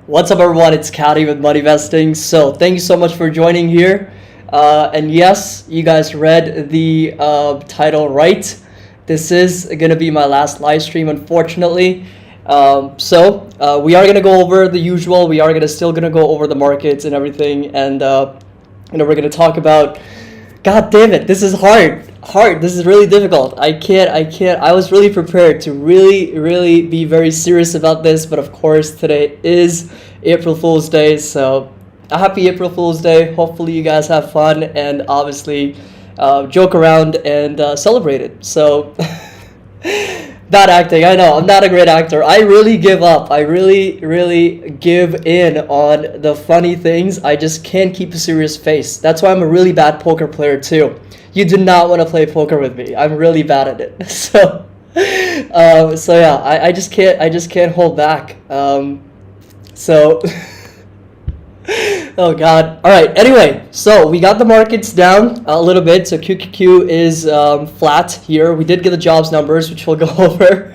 What's up, everyone? It's Caddy with Money Vesting. So thank you so much for joining here. And yes, you guys read the title right. This is going to be my last live stream, unfortunately. We are going to go over the usual. We are still going to go over the markets and everything. And we're going to talk about. God damn it! This is hard. This is really difficult. I can't. I was really prepared to really be very serious about this, but of course today is April Fool's Day, so a happy April Fool's Day. Hopefully you guys have fun and obviously joke around and celebrate it. So bad acting. I know I'm not a great actor. I really give up. I really give in on the funny things. I just can't keep a serious face. That's why I'm a really bad poker player too. You do not want to play poker with me. I'm really bad at it. So yeah, I just can't hold back. Oh God. All right. Anyway, so we got the markets down a little bit. So QQQ is flat here. We did get the jobs numbers, which we'll go over.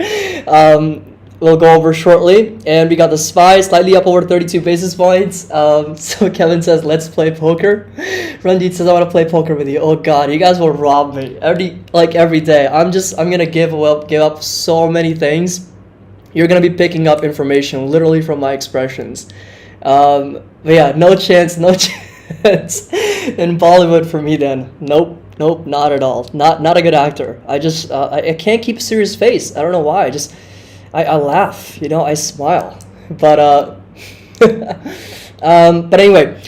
We'll go over shortly. And we got the SPY slightly up over 32 basis points. So Kevin says, let's play poker. Ranjit says, I want to play poker with you. Oh God, you guys will rob me every day. I'm gonna give up so many things. You're gonna be picking up information literally from my expressions. But yeah, no chance in Bollywood for me then. Nope, not at all. Not a good actor. I can't keep a serious face. I don't know why. I laugh, I smile. But but anyway,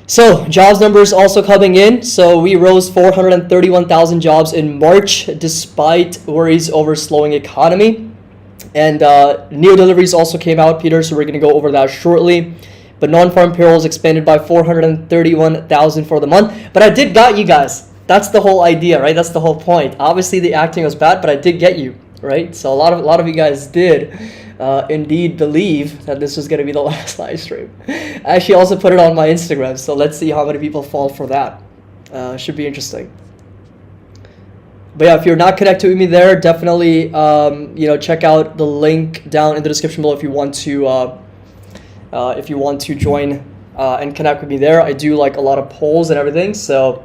so jobs numbers also coming in. So we rose 431,000 jobs in March despite worries over slowing economy. And new deliveries also came out, Peter, so we're going to go over that shortly. But non-farm payrolls expanded by 431,000 for the month. But I did got you guys. That's the whole idea, right? That's the whole point. Obviously, the acting was bad, but I did get you, right? So a lot of you guys did indeed believe that this was going to be the last live stream. I actually also put it on my Instagram, so let's see how many people fall for that. Should be interesting. But yeah, if you're not connected with me there, definitely check out the link down in the description below if you want to join and connect with me there. I do like a lot of polls and everything, so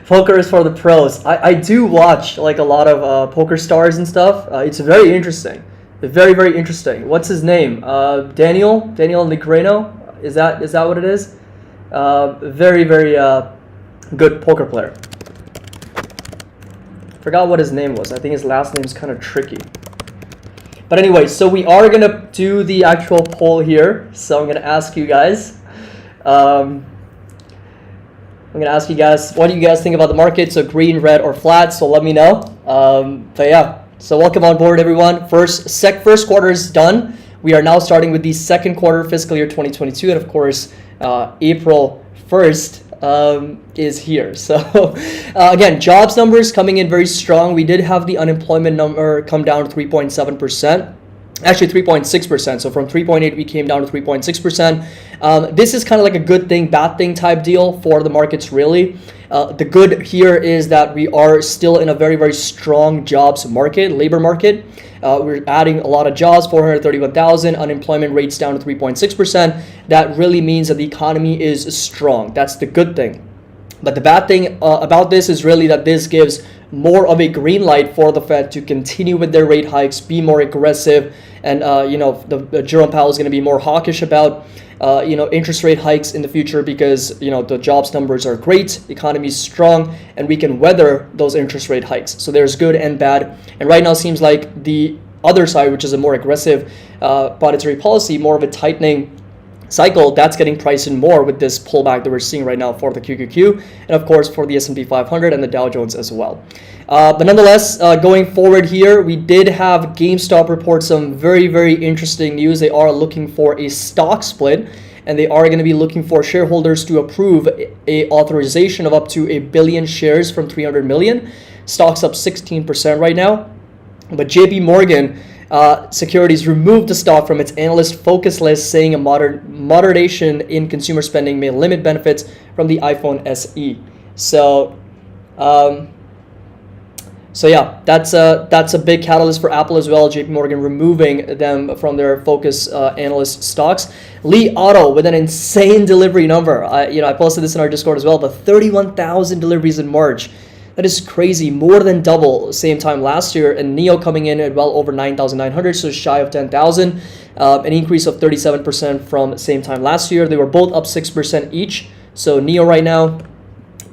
poker is for the pros. I do watch like a lot of poker stars and stuff. It's very interesting. Very interesting. What's his name? Daniel Negreanu. Is that what it is? Very good poker player. Forgot what his name was. I think his last name is kind of tricky. But anyway, so we are going to do the actual poll here. So I'm going to ask you guys. What do you guys think about the market? So green, red, or flat? So let me know. But yeah, so welcome on board, everyone. First quarter is done. We are now starting with the second quarter, fiscal year 2022. And of course, April 1st. Is here. So again, jobs numbers coming in very strong. We did have the unemployment number come down to 3.7%. Actually 3.6%. So from 3.8 we came down to 3.6%. This is kind of like a good thing, bad thing type deal for the markets really. The good here is that we are still in a very strong jobs market, labor market. We're adding a lot of jobs, 431,000, unemployment rates down to 3.6%. That really means that the economy is strong. That's the good thing. But the bad thing about this is really that this gives more of a green light for the Fed to continue with their rate hikes, be more aggressive, and the Jerome Powell is going to be more hawkish about interest rate hikes in the future because the jobs numbers are great, the economy is strong, and we can weather those interest rate hikes. So there's good and bad. And right now seems like the other side, which is a more aggressive monetary policy, more of a tightening cycle, that's getting priced in more with this pullback that we're seeing right now for the QQQ and of course for the S&P 500 and the Dow Jones as well. But nonetheless, going forward here, we did have Gamestop report some very interesting news. They are looking for a stock split and they are going to be looking for shareholders to approve a authorization of up to 1 billion shares from 300 million. Stock's up 16% right now. But JP Morgan Securities removed the stock from its analyst focus list, saying a moderation in consumer spending may limit benefits from the iPhone SE. So So yeah, that's a big catalyst for Apple as well. JP Morgan removing them from their focus analyst stocks. Li Auto with an insane delivery number. I posted this in our Discord as well, but 31,000 deliveries in March. That is crazy, more than double same time last year. And NIO coming in at well over 9,900, so shy of 10,000, an increase of 37% from same time last year. They were both up 6% each. So NIO right now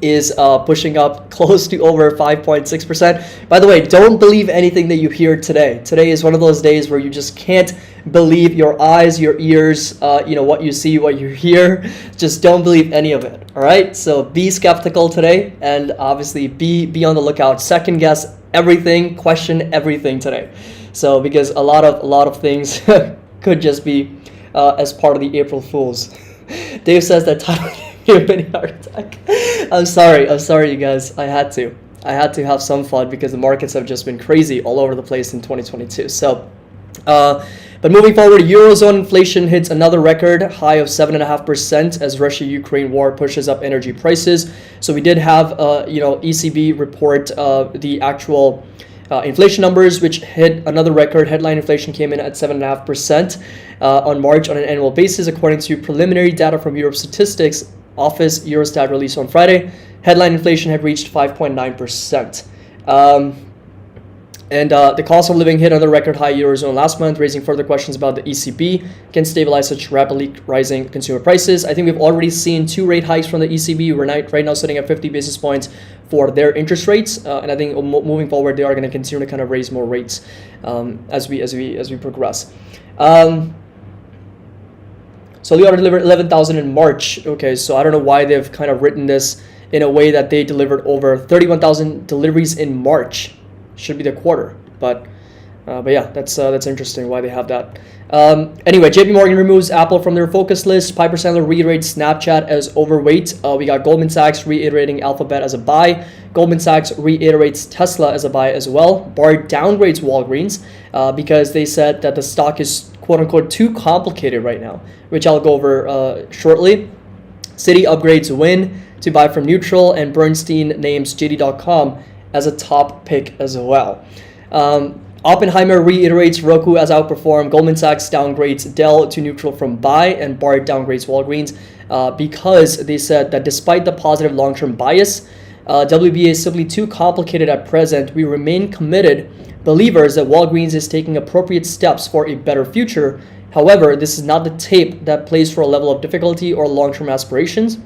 is pushing up close to over 5.6%. By the way, don't believe anything that you hear today. Today is one of those days where you just can't believe your eyes, your ears, what you see, what you hear. Just don't believe any of it. All right. So be skeptical today, and obviously be on the lookout. Second guess everything, question everything today. So because a lot of things could just be as part of the April Fools. Dave says that title gave me a heart attack. I'm sorry, you guys. I had to have some fun because the markets have just been crazy all over the place in 2022. So, but moving forward, Eurozone inflation hits another record high of 7.5% as Russia-Ukraine war pushes up energy prices. So we did have, ECB report the actual inflation numbers, which hit another record. Headline inflation came in at 7.5% on March on an annual basis, according to preliminary data from Europe Statistics Office Eurostat released on Friday. Headline inflation had reached 5.9%. And the cost of living hit another record high Eurozone last month, raising further questions about the ECB can stabilize such rapidly rising consumer prices. I think we've already seen 2 rate hikes from the ECB. We're right now sitting at 50 basis points for their interest rates, and I think moving forward they are going to continue to kind of raise more rates as we progress. So Leonardo delivered 11,000 in March. Okay, so I don't know why they've kind of written this in a way that they delivered over 31,000 deliveries in March. Should be the quarter, but yeah, that's interesting why they have that. Anyway, JP Morgan removes Apple from their focus list. Piper Sandler reiterates Snapchat as overweight. We got Goldman Sachs reiterating Alphabet as a buy. Goldman Sachs reiterates Tesla as a buy as well. Bard downgrades Walgreens because they said that the stock is quote-unquote too complicated right now, which I'll go over shortly. Citi upgrades Win to buy from neutral, and Bernstein names JD.com as a top pick as well. Oppenheimer reiterates Roku as outperform. Goldman Sachs downgrades Dell to neutral from buy, and Bard downgrades Walgreens because they said that despite the positive long-term bias, WBA is simply too complicated at present. We remain committed believers that Walgreens is taking appropriate steps for a better future. However, this is not the tape that plays for a level of difficulty or long-term aspirations.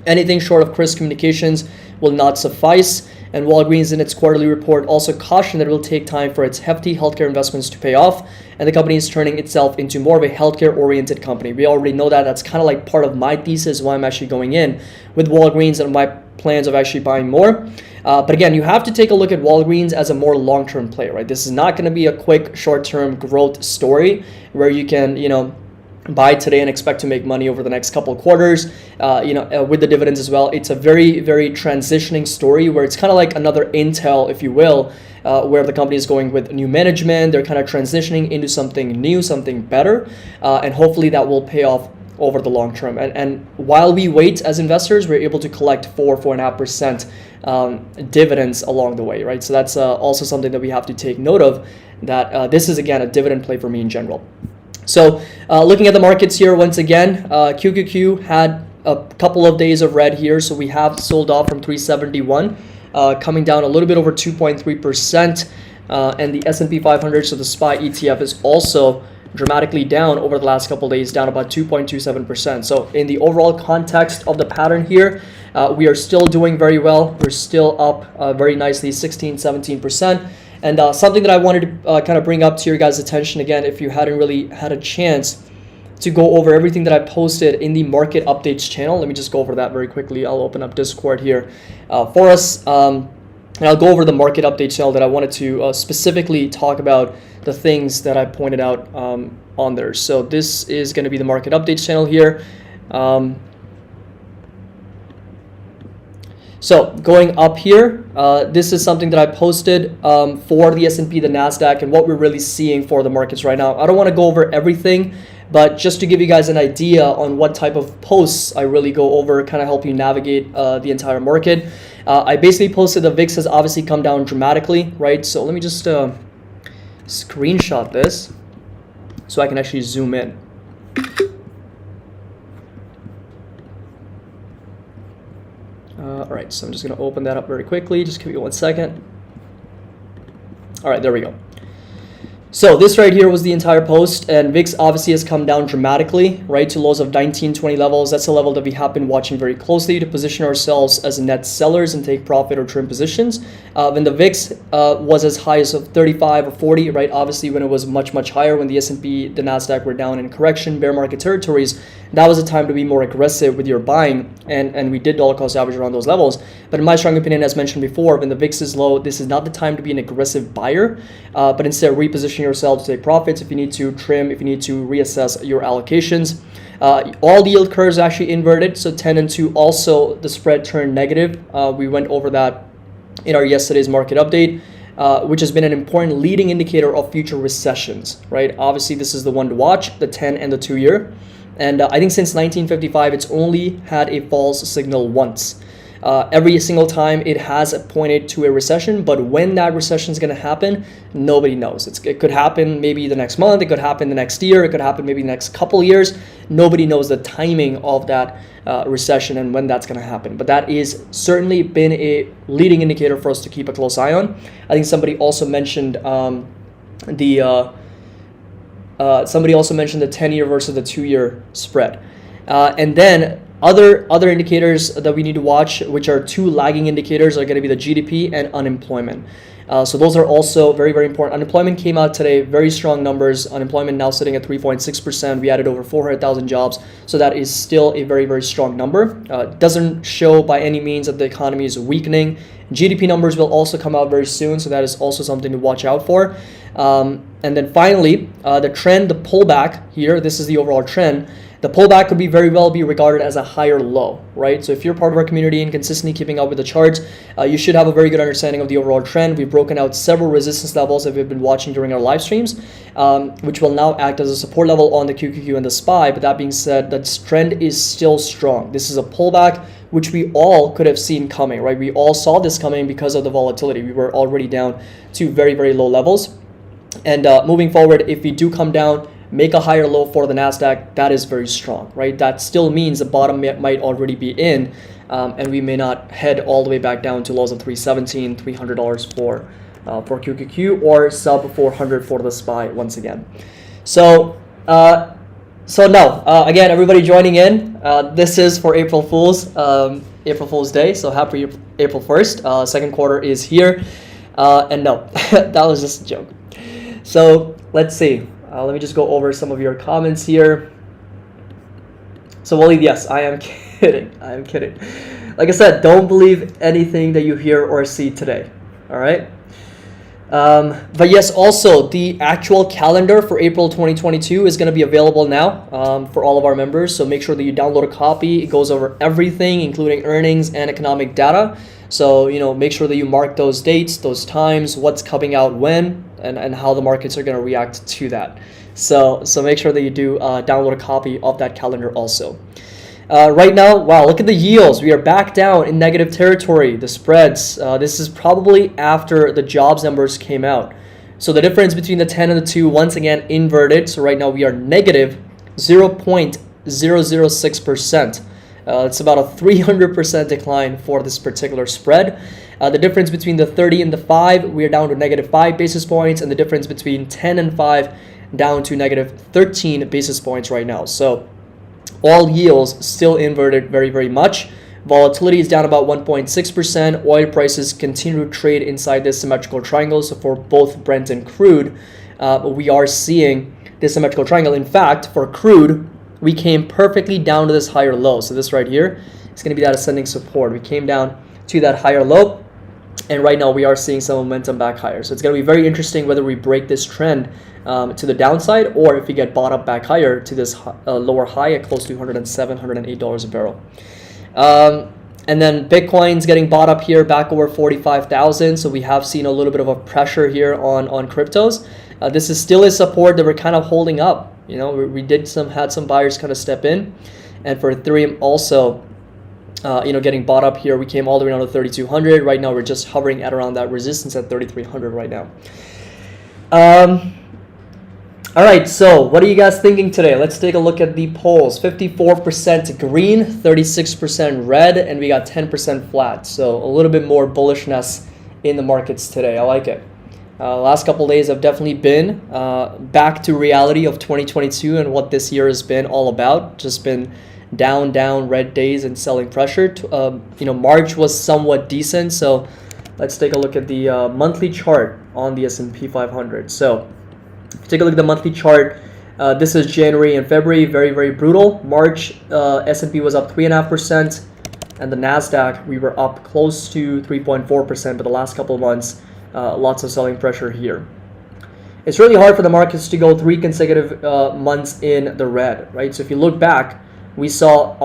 Anything short of crisp communications will not suffice. And Walgreens in its quarterly report also cautioned that it will take time for its hefty healthcare investments to pay off, and the company is turning itself into more of a healthcare-oriented company. We already know that. That's kind of like part of my thesis why I'm actually going in with Walgreens and my plans of actually buying more. But again, you have to take a look at Walgreens as a more long-term play, right? This is not going to be a quick short-term growth story where you can, buy today and expect to make money over the next couple of quarters, with the dividends as well. It's a very, very transitioning story where it's kind of like another Intel, if you will, where the company is going with new management. They're kind of transitioning into something new, something better, and hopefully that will pay off over the long term. And while we wait as investors, we're able to collect 4.5% dividends along the way, right? So that's also something that we have to take note of, that this is, again, a dividend play for me in general. So looking at the markets here, once again, QQQ had a couple of days of red here. So we have sold off from 371, coming down a little bit over 2.3%. And the S&P 500, so the SPY ETF, is also dramatically down over the last couple of days, down about 2.27%. So in the overall context of the pattern here, we are still doing very well. We're still up very nicely, 16-17%. And something that I wanted to kind of bring up to your guys' attention again, if you hadn't really had a chance to go over everything that I posted in the market updates channel. Let me just go over that very quickly. I'll open up Discord here for us. And I'll go over the market update channel that I wanted to specifically talk about the things that I pointed out on there. So this is going to be the market updates channel here. So going up here, this is something that I posted for the S&P, the NASDAQ, and what we're really seeing for the markets right now. I don't want to go over everything, But just to give you guys an idea on what type of posts I really go over, kind of help you navigate the entire market. I basically posted the VIX has obviously come down dramatically, right? So let me just screenshot this so I can actually zoom in. All right, so I'm just going to open that up very quickly. Just give me 1 second. All right, there we go. So this right here was the entire post, and VIX obviously has come down dramatically, right, to lows of 1920 levels. That's a level that we have been watching very closely to position ourselves as net sellers and take profit or trim positions. When the VIX was as high as 35 or 40, right, obviously when it was much, much higher, when the S&P, the NASDAQ were down in correction, bear market territories, that was a time to be more aggressive with your buying, and we did dollar cost average around those levels. But in my strong opinion, as mentioned before, when the VIX is low, this is not the time to be an aggressive buyer, but instead reposition yourself to take profits if you need to, trim if you need to, reassess your allocations. All the yield curves actually inverted, so 10 and 2 also the spread turned negative. We went over that in our yesterday's market update, which has been an important leading indicator of future recessions, right? Obviously, this is the one to watch, the 10 and the 2 year. And I think since 1955, it's only had a false signal once. Every single time it has pointed to a recession, but when that recession is going to happen, nobody knows. It could happen maybe the next month, it could happen the next year, it could happen maybe the next couple years. Nobody knows the timing of that recession and when that's going to happen. But that is certainly been a leading indicator for us to keep a close eye on. I think somebody also mentioned the 10-year versus the 2-year spread. And then other indicators that we need to watch, which are two lagging indicators, are going to be the GDP and unemployment. So those are also very, very important. Unemployment came out today, very strong numbers. Unemployment now sitting at 3.6%. We added over 400,000 jobs. So that is still a very, very strong number. Doesn't show by any means that the economy is weakening. GDP numbers will also come out very soon. So that is also something to watch out for. And then finally, the trend, the pullback here, this is the overall trend. The pullback could very well be regarded as a higher low, right? So if you're part of our community and consistently keeping up with the charts, you should have a very good understanding of the overall trend. We've broken out several resistance levels that we've been watching during our live streams, which will now act as a support level on the QQQ and the SPY. But that being said, that trend is still strong. This is a pullback which we all could have seen coming, right? We all saw this coming because of the volatility. We were already down to very, very low levels. And moving forward, if we do come down, make a higher low for the NASDAQ, that is very strong, right? That still means the bottom might already be in, and we may not head all the way back down to lows of $317, $300 for QQQ, or sub 400 for the SPY once again. So again, everybody joining in, this is for April Fool's Day, so happy April 1st. Second quarter is here, and no, that was just a joke. So let's see. Let me just go over some of your comments here. So Waleed, yes, I am kidding. I am kidding. Like I said, don't believe anything that you hear or see today. All right. But yes, also the actual calendar for April 2022 is going to be available now for all of our members. So make sure that you download a copy. It goes over everything, including earnings and economic data. So, make sure that you mark those dates, those times, what's coming out when, and how the markets are going to react to that. So make sure that you do download a copy of that calendar also. Right now, wow, look at the yields. We are back down in negative territory. The spreads, this is probably after the jobs numbers came out. So the difference between the 10 and the 2, once again, inverted. So right now we are negative 0.006%. It's about a 300% decline for this particular spread. The difference between the 30 and the 5, we are down to negative 5 basis points, and the difference between 10 and 5 down to negative 13 basis points right now. So all yields still inverted very, very much. Volatility is down about 1.6%. Oil prices continue to trade inside this symmetrical triangle. So for both Brent and crude, we are seeing this symmetrical triangle. In fact, for crude, we came perfectly down to this higher low. So this right here is going to be that ascending support. We came down to that higher low, and right now we are seeing some momentum back higher. So it's going to be very interesting whether we break this trend to the downside, or if we get bought up back higher to this lower high at close to $107, $108 a barrel. And then Bitcoin's getting bought up here back over 45,000. So we have seen a little bit of a pressure here on cryptos. This is still a support that we're kind of holding up. You know, we had some buyers kind of step in, and for Ethereum also, you know, getting bought up here. We came all the way down to 3,200. Right now, we're just hovering at around that resistance at 3,300 right now. All right, so what are you guys thinking today? Let's take a look at the polls. 54% green, 36% red, and we got 10% flat. So a little bit more bullishness in the markets today. I like it. Last couple of days have definitely been back to reality of 2022 and what this year has been all about. Just been down, red days and selling pressure. You know, March was somewhat decent. So let's take a look at the monthly chart on the S&P 500. So if you take a look at the monthly chart, this is January and February, very brutal. March, S&P was up 3.5%, and the NASDAQ, we were up close to 3.4%, but the last couple of months, lots of selling pressure here. It's really hard for the markets to go 3 consecutive months in the red, right? So if you look back, we saw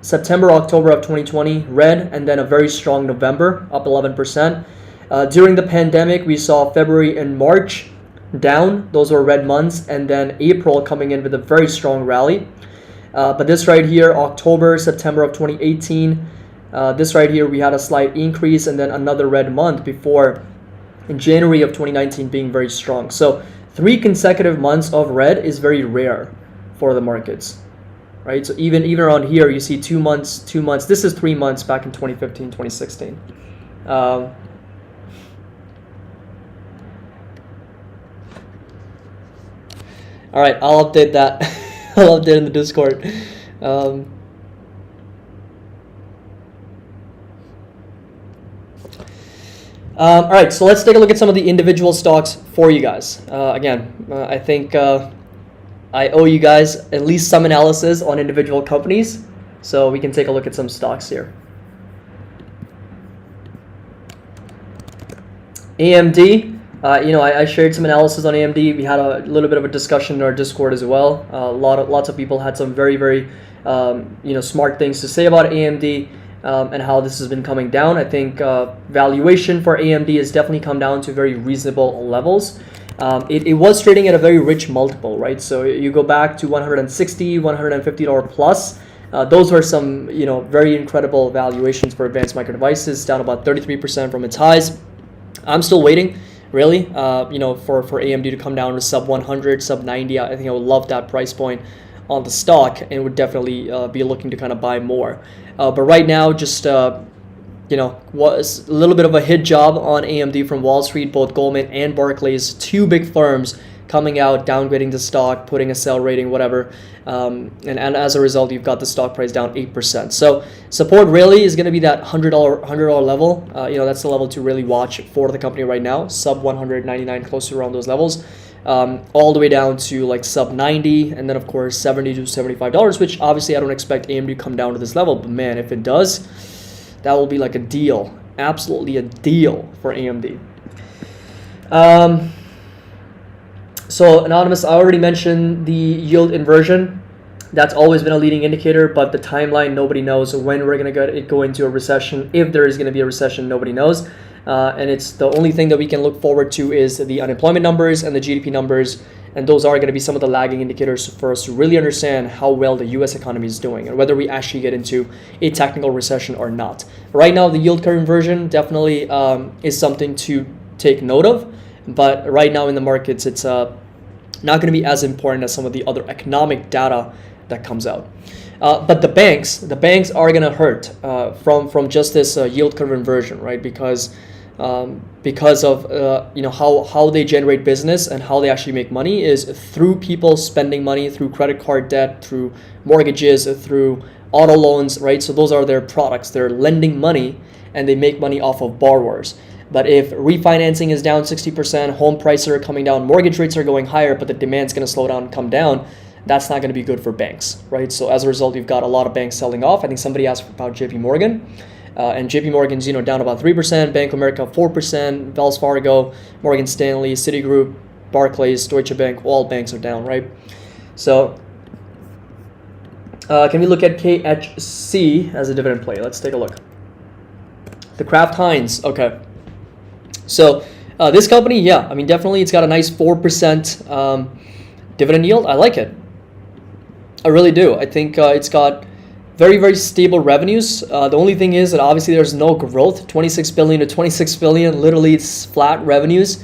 September, October of 2020, red, and then a very strong November, up 11%. During the pandemic, we saw February and March down. Those were red months, and then April coming in with a very strong rally. But this right here, October, September of 2018, this right here, we had a slight increase and then another red month before in January of 2019 being very strong. So 3 consecutive months of red is very rare for the markets, right? So even around here, you see 2 months. This is 3 months back in 2015, 2016. All right, I'll update that. I'll update in the Discord. All right, so let's take a look at some of the individual stocks for you guys. Again, I think I owe you guys at least some analysis on individual companies, so we can take a look at some stocks here. AMD. You know, I shared some analysis on AMD. We had a little bit of a discussion in our Discord as well. Lots of people had some very you know, smart things to say about AMD and how this has been coming down. I think valuation for AMD has definitely come down to very reasonable levels. It was trading at a very rich multiple, right? So you go back to $160, $150 plus. Those were some, you know, very incredible valuations for advanced micro devices, down about 33% from its highs. I'm still waiting. Really, you know, for AMD to come down to sub 100, sub 90, I think I would love that price point on the stock and would definitely be looking to kind of buy more. But right now, just, you know, was a little bit of a hit job on AMD from Wall Street, both Goldman and Barclays, 2 big firms coming out, downgrading the stock, putting a sell rating, whatever. And as a result, you've got the stock price down 8%. So support really is going to be that $100 level. You know, that's the level to really watch for the company right now. Sub 199, close to around those levels. All the way down to like sub 90, and then of course $70 to $75, which obviously I don't expect AMD to come down to this level. But man, if it does, that will be like a deal. Absolutely a deal for AMD. So Anonymous, I already mentioned the yield inversion. That's always been a leading indicator, but the timeline, nobody knows when we're going to go into a recession. If there is going to be a recession, nobody knows. And it's the only thing that we can look forward to is the unemployment numbers and the GDP numbers. And those are going to be some of the lagging indicators for us to really understand how well the US economy is doing and whether we actually get into a technical recession or not. Right now, the yield curve inversion definitely is something to take note of. But right now in the markets, it's not going to be as important as some of the other economic data that comes out. But the banks are going to hurt from just this yield curve inversion, right? Because of you know, how they generate business and how they actually make money is through people spending money, through credit card debt, through mortgages, through auto loans, right? So those are their products. They're lending money and they make money off of borrowers. But if refinancing is down 60%, home prices are coming down, mortgage rates are going higher, but the demand's going to slow down and come down, that's not going to be good for banks, right? So as a result, you've got a lot of banks selling off. I think somebody asked about JP Morgan, and JP Morgan's, you know, down about 3%, Bank of America 4%, Wells Fargo, Morgan Stanley, Citigroup, Barclays, Deutsche Bank, all banks are down, right? So can we look at KHC as a dividend play? Let's take a look. The Kraft Heinz, okay. So this company, yeah, I mean, definitely it's got a nice 4% Dividend yield, I like it. I really do. I think it's got very, very stable revenues. The only thing is that obviously there's no growth. 26 billion to 26 billion, literally it's flat revenues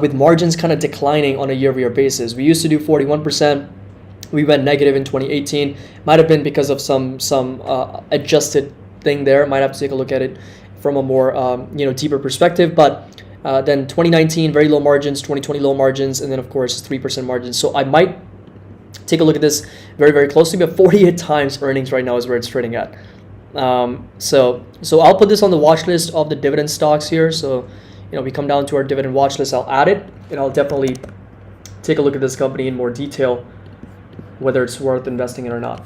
with margins kind of declining on a year-over-year basis. We used to do 41%. We went negative in 2018. Might have been because of some adjusted thing there. Might have to take a look at it from a more deeper perspective. But then 2019, very low margins. 2020, low margins. And then, of course, 3% margins. So I might take a look at this very, very closely, but 48 times earnings right now is where it's trading at. So I'll put this on the watch list of the dividend stocks here. So, we come down to our dividend watch list, I'll add it, and I'll definitely take a look at this company in more detail, whether it's worth investing in or not.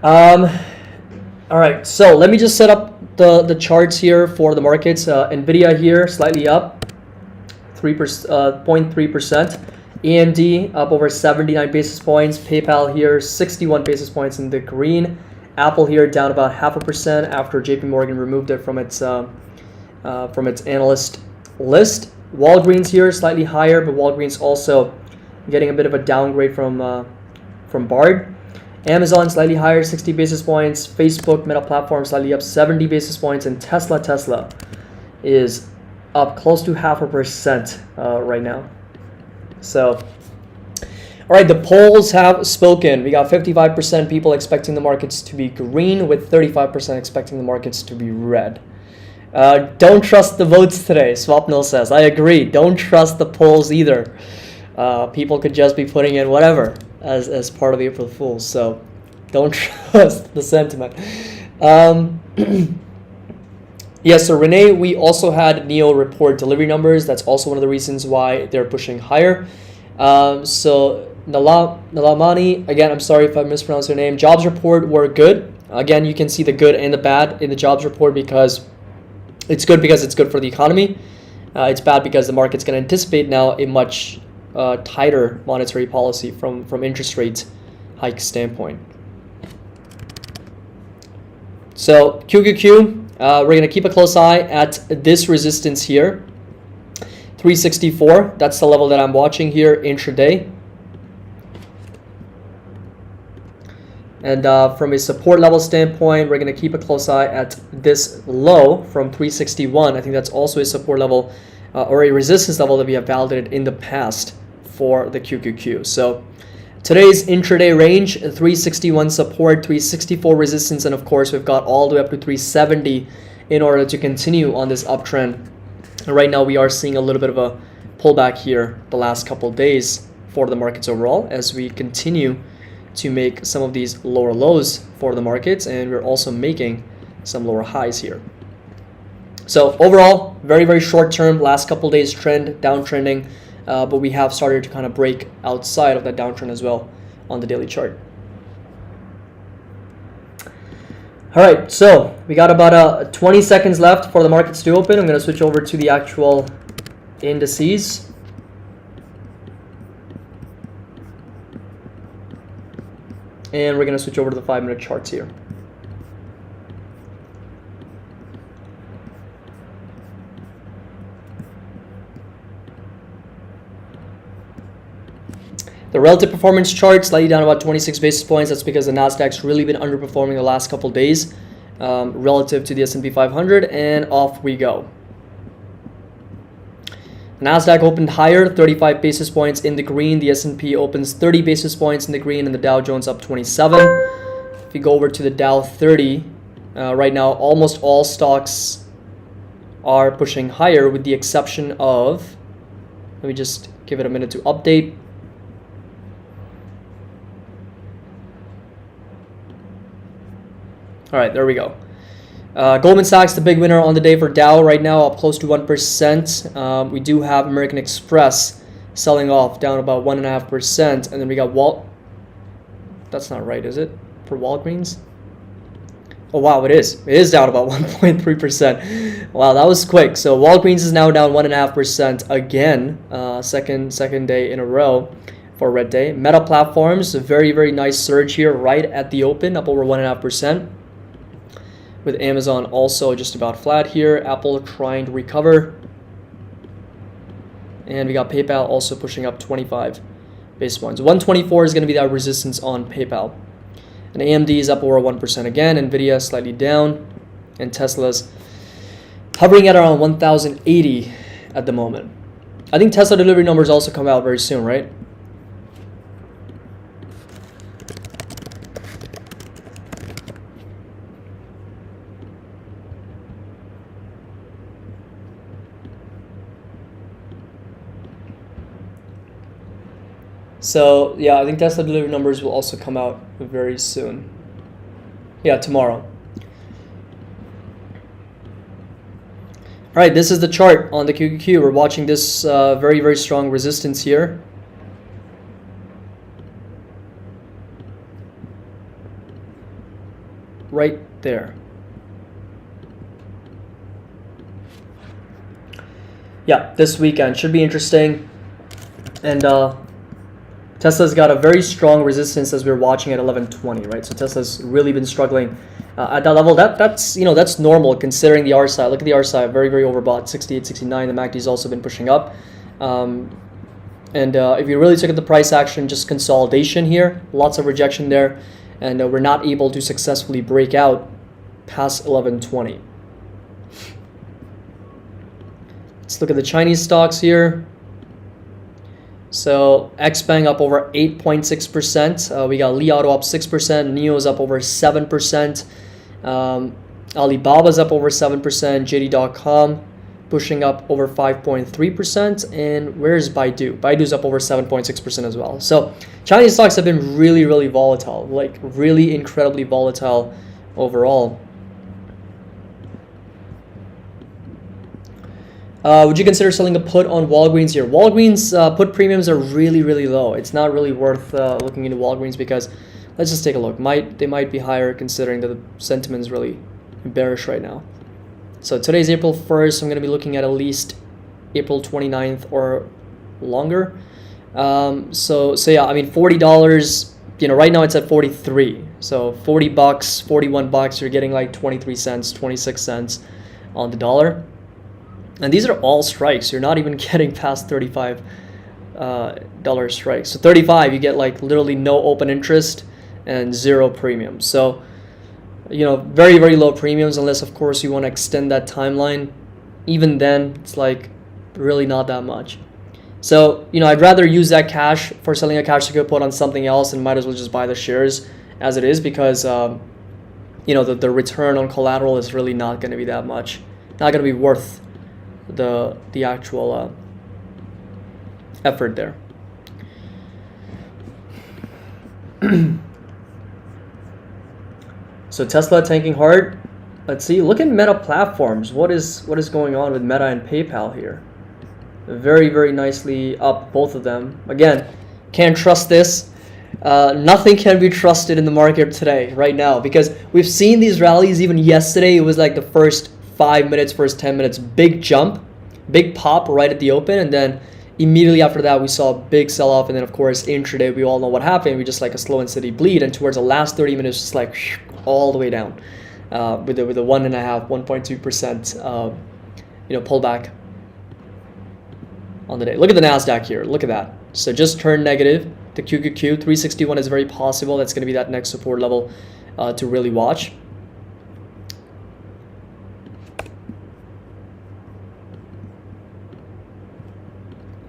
All right, so let me just set up the charts here for the markets. Nvidia here, slightly up, 0.3%. AMD up over 79 basis points. PayPal here 61 basis points in the green. Apple here down about 0.5% after JP Morgan removed it from its analyst list. Walgreens here slightly higher, but Walgreens also getting a bit of a downgrade from Bard. Amazon slightly higher, 60 basis points. Facebook Meta Platform slightly up 70 basis points, and Tesla is up close to 0.5% right now. So, all right, the polls have spoken. We got 55% people expecting the markets to be green, with 35% expecting the markets to be red. Don't trust the votes today, Swapnil says. I agree. Don't trust the polls either. People could just be putting in whatever as part of the April Fools. So, don't trust the sentiment. Yes, so Renee, we also had NEO report delivery numbers. That's also one of the reasons why they're pushing higher. So Nalamani, again, I'm sorry if I mispronounced your name. Jobs report were good. Again, you can see the good and the bad in the jobs report because it's good for the economy. It's bad because the market's going to anticipate now a much tighter monetary policy from interest rate hike standpoint. So QQQ. We're going to keep a close eye at this resistance here, 364. That's the level that I'm watching here intraday. And from a support level standpoint, we're going to keep a close eye at this low from 361. I think that's also a support level or a resistance level that we have validated in the past for the QQQ. So today's intraday range, 361 support, 364 resistance, and of course we've got all the way up to 370 in order to continue on this uptrend. And right now we are seeing a little bit of a pullback here the last couple of days for the markets overall as we continue to make some of these lower lows for the markets, and we're also making some lower highs here. So overall, very, very short term, last couple of days trend, downtrending. But we have started to kind of break outside of that downtrend as well on the daily chart. All right, so we got about 20 seconds left for the markets to open. I'm going to switch over to the actual indices. And we're going to switch over to the 5-minute charts here. The relative performance chart slightly down about 26 basis points. That's because the Nasdaq's really been underperforming the last couple of days relative to the S&P 500, and off we go. The Nasdaq opened higher, 35 basis points in the green. The S&P opens 30 basis points in the green, and the Dow Jones up 27. If you go over to the Dow 30, right now almost all stocks are pushing higher with the exception of, let me just give it a minute to update. All right, there we go. Goldman Sachs, the big winner on the day for Dow right now, up close to 1%. We do have American Express selling off, down about 1.5%. And then we got that's not right, is it? For Walgreens? Oh, wow, it is. It is down about 1.3%. Wow, that was quick. So Walgreens is now down 1.5% again, second day in a row for red day. Meta Platforms, a very, very nice surge here right at the open, up over 1.5%. With Amazon also just about flat here. Apple trying to recover. And we got PayPal also pushing up 25 basis points. 124 is going to be that resistance on PayPal. And AMD is up over 1% again. NVIDIA slightly down. And Tesla's hovering at around 1,080 at the moment. I think Tesla delivery numbers also come out very soon, right? So yeah, I think Tesla delivery numbers will also come out very soon. Yeah, tomorrow. All right, this is the chart on the QQQ. We're watching this very, very strong resistance here. Right there. Yeah, this weekend should be interesting. And Tesla's got a very strong resistance as we're watching at 1120, right? So Tesla's really been struggling at that level. That's that's normal considering the RSI. Look at the RSI, very, very overbought, 68, 69. The MACD's also been pushing up. If you really look at the price action, just consolidation here, lots of rejection there, and we're not able to successfully break out past 1120. Let's look at the Chinese stocks here. So XPeng up over 8.6%. We got Li Auto up 6%. NIO's up over 7%. Alibaba's up over 7%. JD.com pushing up over 5.3%. And where's Baidu? Baidu's up over 7.6% as well. So Chinese stocks have been really, really volatile, like really incredibly volatile overall. Would you consider selling a put on Walgreens here? Walgreens put premiums are really, really low. It's not really worth looking into Walgreens because let's just take a look. They might be higher considering that the sentiment is really bearish right now. So today's April 1st. I'm going to be looking at least April 29th or longer. So yeah, I mean $40. Right now it's at 43. So $40, $41. You're getting like 23 cents, 26 cents on the dollar. And these are all strikes. You're not even getting past $35 strikes. So 35, you get like literally no open interest and zero premium. So, very, very low premiums unless, of course, you want to extend that timeline. Even then, it's like really not that much. So, I'd rather use that cash for selling a cash secure put on something else and might as well just buy the shares as it is because, the return on collateral is really not going to be that much. Not going to be worth the actual effort there. So Tesla tanking hard. Let's see. Look at Meta Platforms. What is going on with Meta and PayPal here? Very, very nicely up, both of them. Again, can't trust this. Nothing can be trusted in the market today, right now, because we've seen these rallies. Even yesterday, it was like the first 5 minutes, first 10 minutes, big jump, big pop right at the open, and then immediately after that we saw a big sell-off, and then of course intraday we all know what happened. We just like a slow and steady bleed, and towards the last 30 minutes just like all the way down with a 1.2% pullback on the day. Look at the NASDAQ here. Look at that. So just turned negative. The QQQ 361 is very possible. That's going to be that next support level to really watch.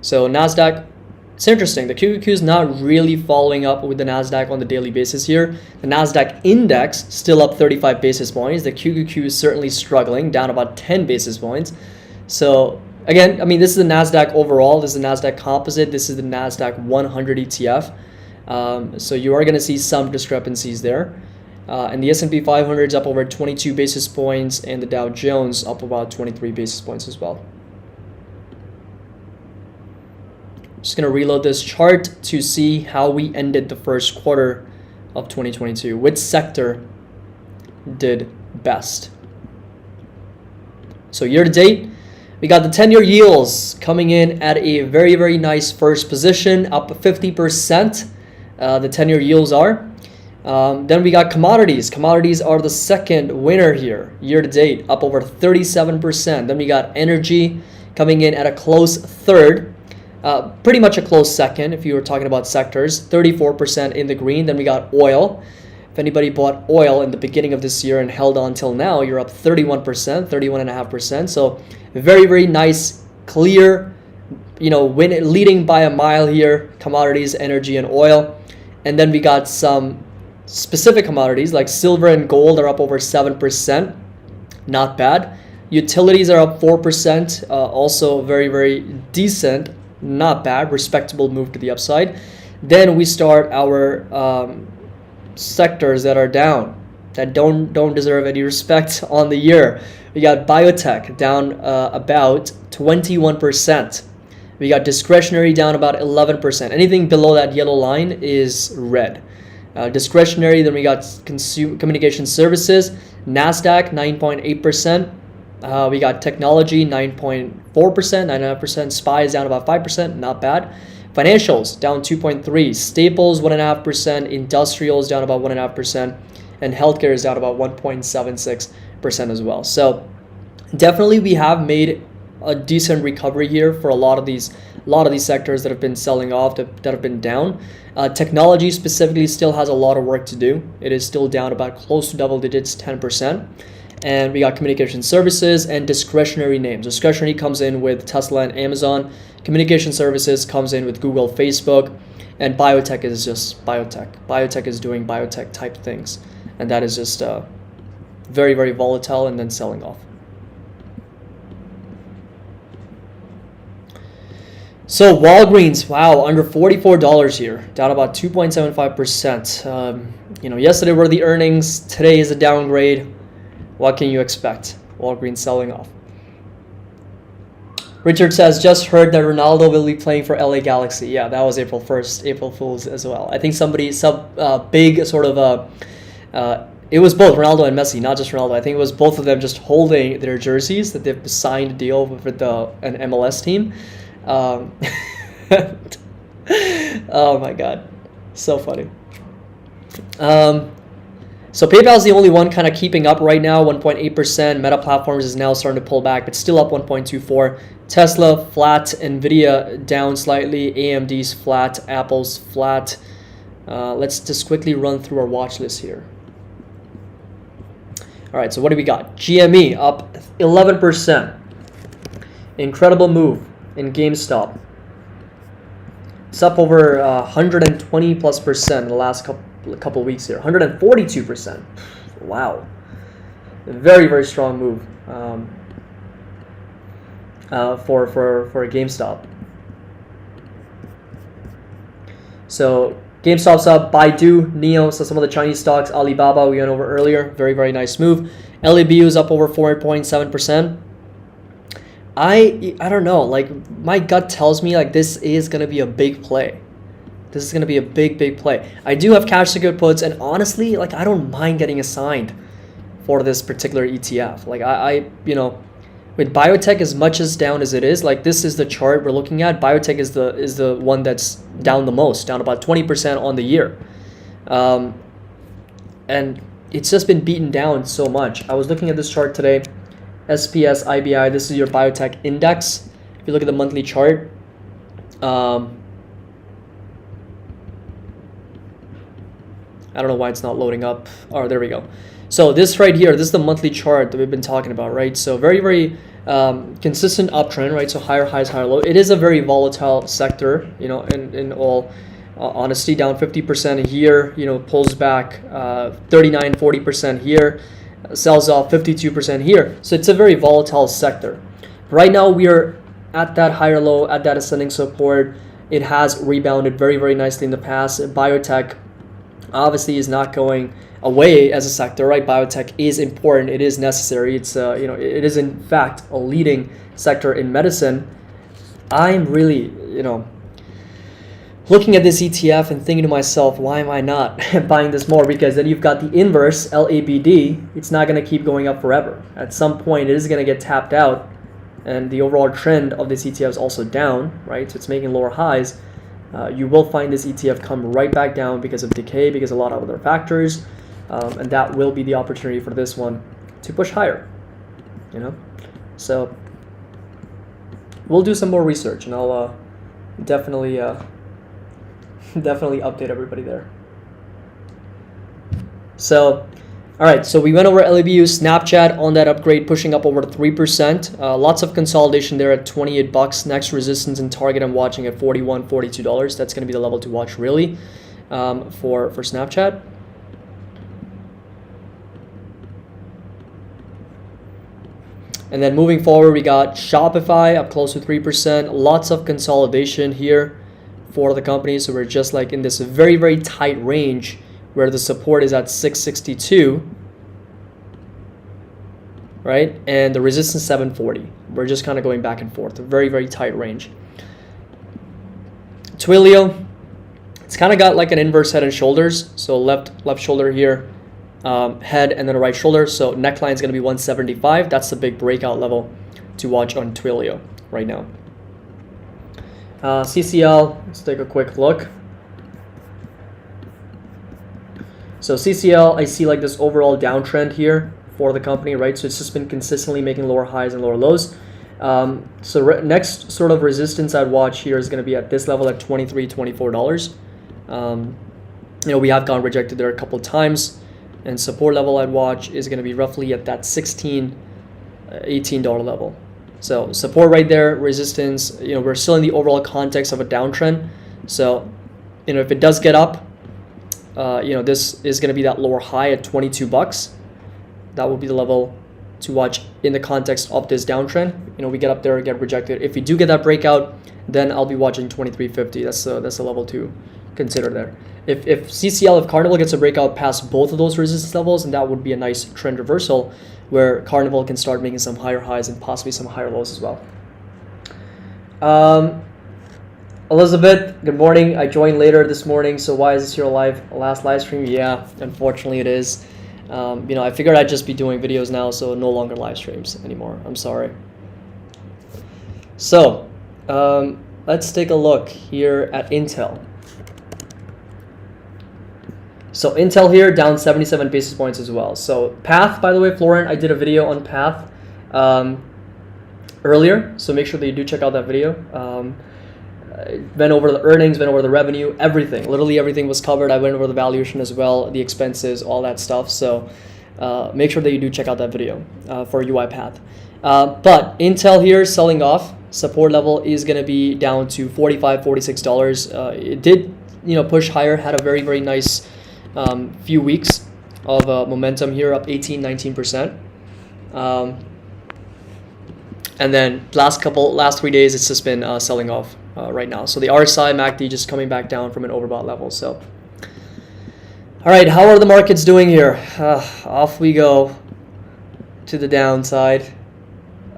So NASDAQ, it's interesting. The QQQ is not really following up with the NASDAQ on the daily basis here. The NASDAQ index still up 35 basis points. The QQQ is certainly struggling, down about 10 basis points. So again, I mean, this is the NASDAQ overall. This is the NASDAQ composite. This is the NASDAQ 100 ETF. So you are going to see some discrepancies there. And the S&P 500 is up over 22 basis points, and the Dow Jones up about 23 basis points as well. Just going to reload this chart to see how we ended the first quarter of 2022. Which sector did best? So year to date, we got the 10-year yields coming in at a very, very nice first position, up 50%. The 10-year yields are. Then we got commodities. Commodities are the second winner here, year to date, up over 37%. Then we got energy coming in at a close third. Pretty much a close second if you were talking about sectors. 34% in the green. Then we got oil. If anybody bought oil in the beginning of this year and held on till now, you're up 31%, 31.5%. So very, very nice, clear, leading by a mile here, commodities, energy, and oil. And then we got some specific commodities like silver and gold are up over 7%. Not bad. Utilities are up 4%. Also very, very decent. Not bad. Respectable move to the upside. Then we start our sectors that are down, that don't deserve any respect on the year. We got biotech down about 21%. We got discretionary down about 11%. Anything below that yellow line is red. Discretionary, then we got communication services, NASDAQ 9.8%. We got technology 9.4%, 9.5%. SPY is down about 5%, not bad. Financials down 2.3%, staples 1.5%, industrials down about 1.5%, and healthcare is down about 1.76% as well. So definitely we have made a decent recovery here for a lot of these sectors that have been selling off, that have been down. Technology specifically still has a lot of work to do. It is still down about close to double digits, 10%. And we got communication services and discretionary names. Discretionary comes in with Tesla and Amazon. Communication services comes in with Google, Facebook, and biotech is just biotech. Biotech is doing biotech type things, and that is just very, very volatile and then selling off. So Walgreens, wow, under $44 here, down about 2.75%. Yesterday were the earnings. Today is a downgrade. What can you expect? Walgreens selling off. Richard says, just heard that Ronaldo will be playing for LA Galaxy. Yeah, that was April 1st, April Fool's as well. I think big sort of it was both Ronaldo and Messi, not just Ronaldo. I think it was both of them just holding their jerseys that they've signed a deal with an MLS team. Oh my God, so funny. So PayPal is the only one kind of keeping up right now, 1.8%. Meta Platforms is now starting to pull back, but still up 1.24%. Tesla flat, Nvidia down slightly, AMD's flat, Apple's flat. Let's just quickly run through our watch list here. All right, so what do we got? GME up 11%. Incredible move in Gamestop. It's up over 120+% in the last couple weeks here. 142%. Wow. Very, very strong move for GameStop. So GameStop's up, Baidu, NIO, so some of the Chinese stocks, Alibaba we went over earlier. Very, very nice move. LABU is up over 4.7%. I don't know, like my gut tells me like this is going to be a big play. This is going to be a big play. I do have cash secured puts, and honestly, like I don't mind getting assigned for this particular ETF. Like I with biotech as much as down as it is, like this is the chart we're looking at. Biotech is the one that's down the most, down about 20% on the year. And it's just been beaten down so much. I was looking at this chart today. SPS, IBI, this is your biotech index. If you look at the monthly chart, I don't know why it's not loading up. Oh, there we go. So this right here, this is the monthly chart that we've been talking about, right? So very, very consistent uptrend, right? So higher highs, higher low. It is a very volatile sector, in all honesty, down 50% here, pulls back 39, 40% here. Sells off 52% here. So it's a very volatile sector. Right now we are at that higher low, at that ascending support. It has rebounded very, very nicely in the past. Biotech obviously is not going away as a sector, right? Biotech is important. It is necessary. It's it is in fact a leading sector in medicine. I'm really, looking at this ETF and thinking to myself, why am I not buying this more? Because then you've got the inverse, LABD. It's not going to keep going up forever. At some point, it is going to get tapped out, and the overall trend of this ETF is also down, right? So it's making lower highs. You will find this ETF come right back down because of decay, because a lot of other factors, and that will be the opportunity for this one to push higher, So we'll do some more research, and I'll definitely definitely update everybody there. So, all right, so we went over LBU, Snapchat on that upgrade, pushing up over 3%. Lots of consolidation there at 28 bucks. Next resistance and target I'm watching at $41, $42. That's going to be the level to watch really for Snapchat. And then moving forward, we got Shopify up close to 3%. Lots of consolidation here for the company. So we're just like in this very, very tight range where the support is at 662, right? And the resistance 740. We're just kind of going back and forth, a very, very tight range. Twilio, it's kind of got like an inverse head and shoulders. So left shoulder here, head, and then a right shoulder. So neckline is going to be 175. That's the big breakout level to watch on Twilio right now. CCL, let's take a quick look. So CCL, I see like this overall downtrend here for the company, right? So it's just been consistently making lower highs and lower lows. So next sort of resistance I'd watch here is going to be at this level at $23, $24. You know, we have gone rejected there a couple of times, and support level I'd watch is going to be roughly at that $16, $18 level. So support right there, resistance. You know, we're still in the overall context of a downtrend. So, you know, if it does get up, you know, this is going to be that lower high at 22 bucks. That will be the level to watch in the context of this downtrend. You know, we get up there, get rejected. If we do get that breakout, then I'll be watching 23.50. That's a level to consider there. If CCL, if Carnival gets a breakout past both of those resistance levels, and that would be a nice trend reversal where Carnival can start making some higher highs and possibly some higher lows as well. Elizabeth, good morning. I joined later this morning, so why is this your last live stream? Yeah, unfortunately it is. You know, I figured I'd just be doing videos now, so no longer live streams anymore. I'm sorry. So, let's take a look here at Intel. So Intel here down 77 basis points as well. So Path, by the way, Florent, I did a video on Path earlier, so make sure that you do check out that video. Went over the earnings, went over the revenue, everything. Literally everything was covered. I went over the valuation as well, the expenses, all that stuff. So make sure that you do check out that video for UiPath. But Intel here selling off. Support level is going to be down to $45, $46. It did, you know, push higher. Had a very, very nice few weeks of momentum here, up 18-19%. And then last 3 days, it's just been selling off right now. So the RSI, MACD just coming back down from an overbought level. So, all right, how are the markets doing here? Off we go to the downside.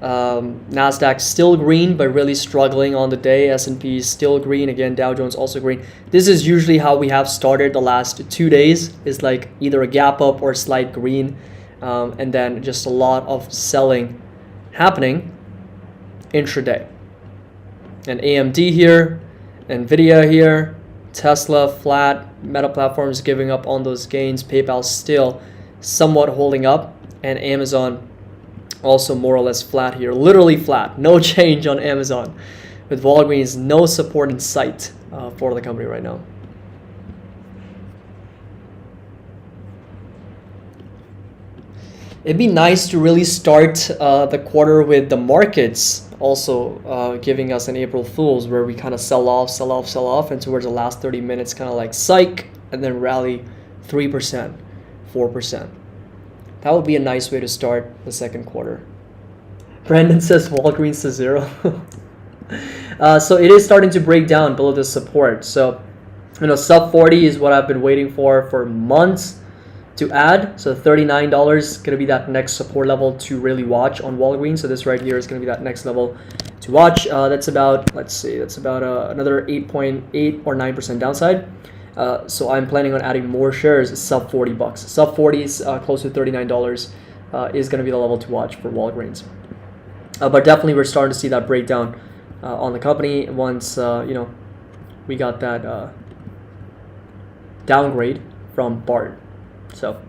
Nasdaq still green, but really struggling on the day. S&P is still green. Again, Dow Jones also green. This is usually how we have started the last 2 days. Is like either a gap up or slight green, and then just a lot of selling happening intraday. And AMD here, Nvidia here, Tesla flat, Meta Platforms giving up on those gains, PayPal still somewhat holding up, and Amazon also more or less flat here, literally flat, no change on Amazon, with Walgreens no support in sight for the company right now. It'd be nice to really start the quarter with the markets also giving us an April Fool's where we kind of sell off, and towards the last 30 minutes kind of like psych, and then rally 3%, 4%. That would be a nice way to start the second quarter. Brandon says Walgreens to zero. So it is starting to break down below the support. So, you know, sub 40 is what I've been waiting for months to add. So $39 is going to be that next support level to really watch on Walgreens. So this right here is going to be that next level to watch. That's about, let's see, that's about another 8.8 or 9% downside. So I'm planning on adding more shares sub 40 bucks. Sub 40s, close to $39 is going to be the level to watch for Walgreens. But definitely we're starting to see that breakdown on the company once, you know, we got that downgrade from BART. So,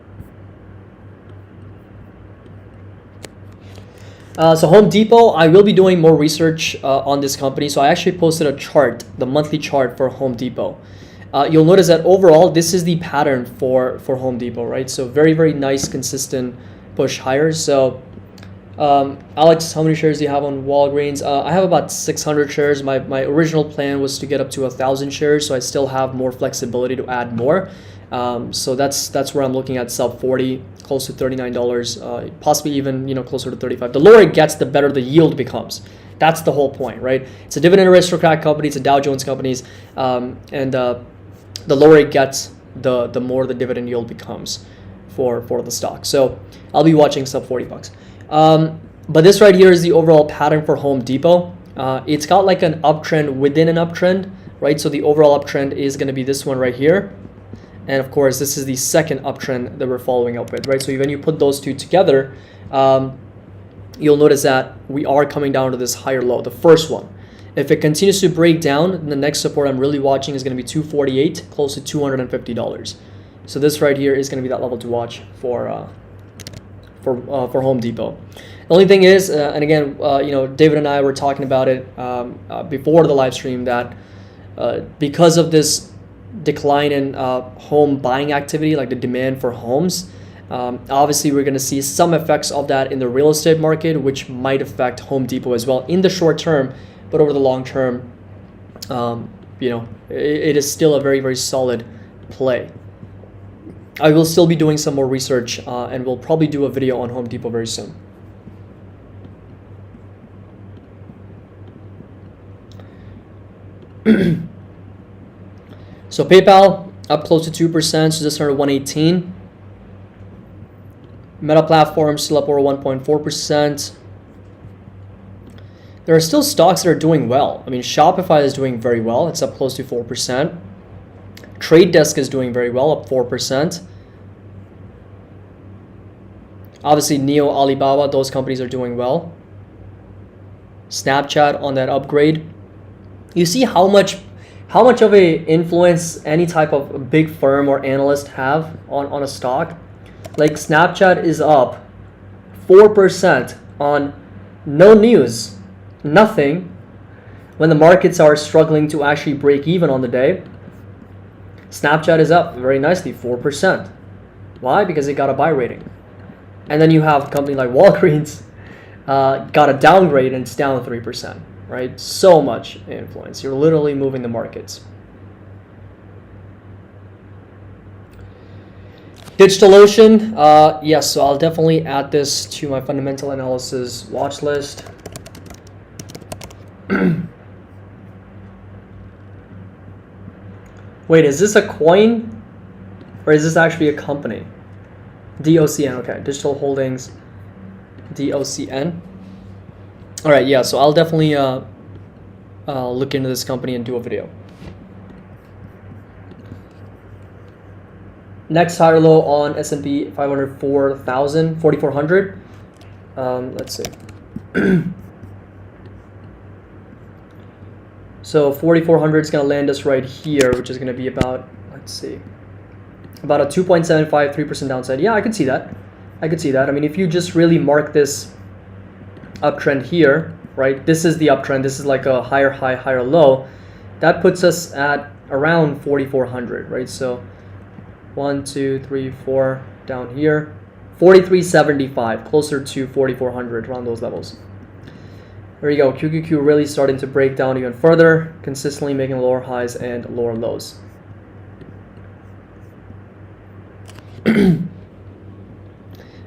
So Home Depot, I will be doing more research on this company. So I actually posted a chart, the monthly chart for Home Depot. You'll notice that overall, this is the pattern for Home Depot, right? So very, very nice, consistent push higher. So Alex, how many shares do you have on Walgreens? I have about 600 shares. My original plan was to get up to 1,000 shares, so I still have more flexibility to add more. So that's where I'm looking at sub 40, close to $39, possibly even closer to 35. The lower it gets, the better the yield becomes. That's the whole point, right? It's a dividend aristocrat company. It's a Dow Jones companies, and the lower it gets, the more the dividend yield becomes for the stock. So I'll be watching sub 40 bucks. But this right here is the overall pattern for Home Depot. It's got like an uptrend within an uptrend, right? So the overall uptrend is going to be this one right here. And of course, this is the second uptrend that we're following up with, right? So when you put those two together, you'll notice that we are coming down to this higher low, the first one. If it continues to break down, the next support I'm really watching is going to be 248, close to $250. So this right here is going to be that level to watch for Home Depot. The only thing is, and again, David and I were talking about it before the live stream, that because of this decline in home buying activity, like the demand for homes, obviously we're going to see some effects of that in the real estate market, which might affect Home Depot as well in the short term. But over the long term, it is still a very, very solid play. I will still be doing some more research, and we'll probably do a video on Home Depot very soon. So PayPal up close to 2%, so just under 118. Meta Platforms still up over 1.4%. There are still stocks that are doing well. I mean, Shopify is doing very well. It's up close to 4%. Trade Desk is doing very well, up 4%. Obviously, Neo, Alibaba, those companies are doing well. Snapchat on that upgrade. You see how much of a influence any type of big firm or analyst have on a stock. Like Snapchat is up 4% on no news, nothing, when the markets are struggling to actually break even on the day. Snapchat is up very nicely, 4%. Why? Because it got a buy rating. And then you have a company like Walgreens got a downgrade and it's down 3%, right? So much influence. You're literally moving the markets. DigitalOcean, yes, so I'll definitely add this to my fundamental analysis watch list. Wait, is this a coin or is this actually a company? DOCN, okay, Digital Holdings, DOCN. All right, yeah, so I'll definitely look into this company and do a video. Next higher low on S&P 500, 4,400. Let's see. So 4,400 is going to land us right here, which is going to be about, let's see, about a 2.75, 3% downside. Yeah, I could see that. I could see that. I mean, if you just really mark this uptrend here, right? This is the uptrend. This is like a higher high, higher low. That puts us at around 4,400, right? So 1, 2, 3, 4 down here. 43.75, closer to 4,400, around those levels. There you go. QQQ really starting to break down even further, consistently making lower highs and lower lows.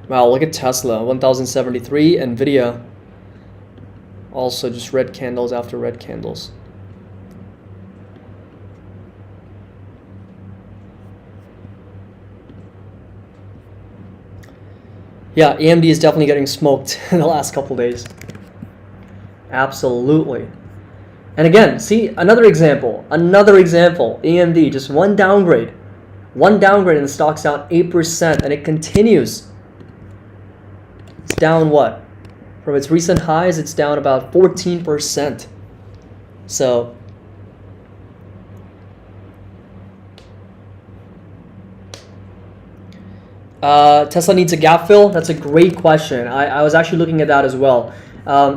Wow, look at Tesla, 1,073. Nvidia, also just red candles after red candles. Yeah, AMD is definitely getting smoked in the last couple days. Absolutely. And again, see, another example, AMD, just one downgrade and the stock's down 8%, and it continues. It's down what? From its recent highs, it's down about 14%. So Tesla needs a gap fill. That's a great question. I was actually looking at that as well.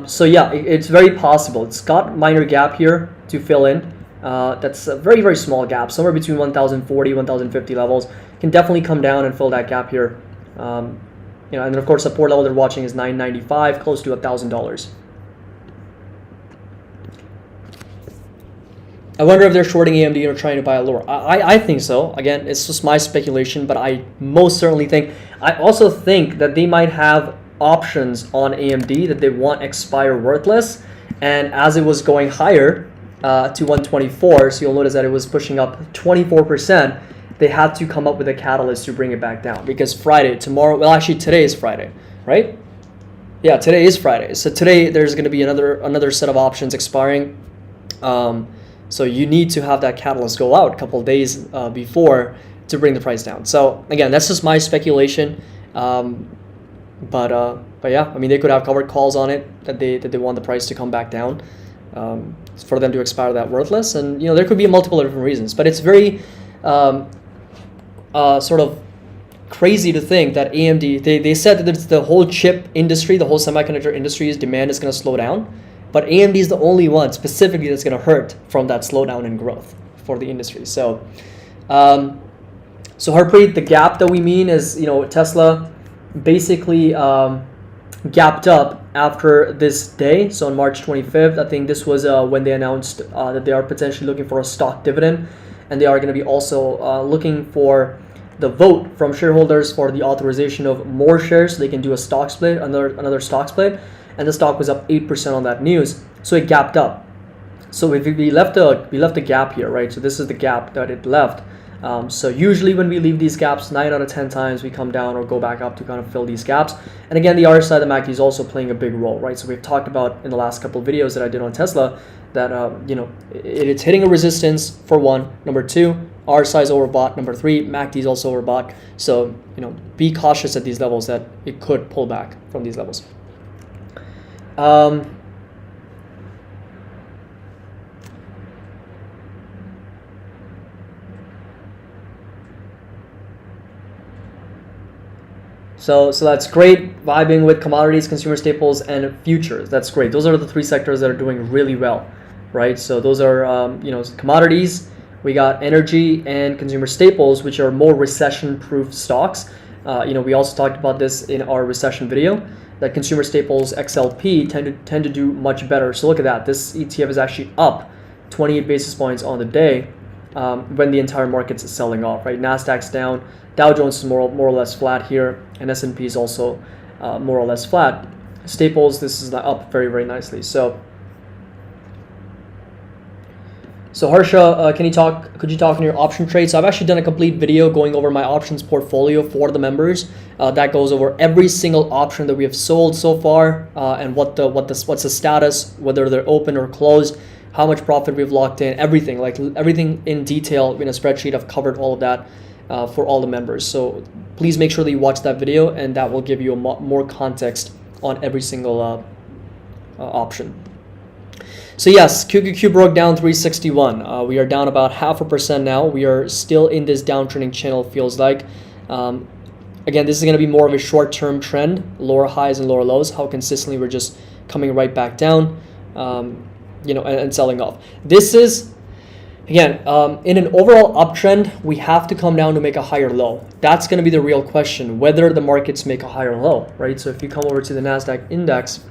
So yeah, it's very possible. It's got minor gap here to fill in. That's a very, very small gap, somewhere between 1040, 1050 levels. Can definitely come down and fill that gap here. And then of course support level they're watching is 995, close to $1,000. I wonder if they're shorting AMD or trying to buy it lower. I think so. Again, it's just my speculation, but I most certainly think. I also think that they might have options on AMD that they want expire worthless. And as it was going higher to 124, so you'll notice that it was pushing up 24%, they had to come up with a catalyst to bring it back down. Because tomorrow, well actually today is Friday, right? Yeah, today is Friday. So today there's going to be another set of options expiring. So you need to have that catalyst go out a couple of days before to bring the price down. So again, that's just my speculation. But yeah, I mean they could have covered calls on it that they want the price to come back down for them to expire that worthless. And there could be multiple different reasons. But it's very sort of crazy to think that AMD they said that it's the whole chip industry, the whole semiconductor industry's demand is going to slow down. But AMD is the only one specifically that's going to hurt from that slowdown in growth for the industry. So, Harpreet, the gap that we mean is, Tesla basically gapped up after this day. So on March 25th, I think this was when they announced that they are potentially looking for a stock dividend, and they are going to be also looking for the vote from shareholders for the authorization of more shares so they can do a stock split, another stock split. And the stock was up 8% on that news, so it gapped up. So we left a gap here, right? So this is the gap that it left. So usually when we leave these gaps, 9 out of 10 times we come down or go back up to kind of fill these gaps. And again, the RSI, the MACD is also playing a big role, right? So we've talked about in the last couple of videos that I did on Tesla that it's hitting a resistance for one. Number two, RSI is overbought. Number three, MACD is also overbought. So be cautious at these levels that it could pull back from these levels. So that's great. Vibing with commodities, consumer staples, and futures. That's great. Those are the three sectors that are doing really well, right? So those are commodities. We got energy and consumer staples, which are more recession-proof stocks. We also talked about this in our recession video. That consumer staples XLP tend to do much better. So look at that. This ETF is actually up 28 basis points on the day when the entire market's selling off, right? Nasdaq's down, Dow Jones is more or less flat here, and S&P is also more or less flat. Staples, this is up very, very nicely. So Harsha, could you talk on your option trades? So I've actually done a complete video going over my options portfolio for the members. That goes over every single option that we have sold so far, and what's the status, whether they're open or closed, how much profit we've locked in, everything in detail in a spreadsheet. I've covered all of that for all the members. So please make sure that you watch that video, and that will give you more context on every single option. So yes, QQQ broke down 361. We are down about 0.5% now. We are still in this downtrending channel, feels like. Again, this is going to be more of a short-term trend, lower highs and lower lows, how consistently we're just coming right back down, and selling off. This is, again, in an overall uptrend, we have to come down to make a higher low. That's going to be the real question, whether the markets make a higher low, right? So if you come over to the NASDAQ index,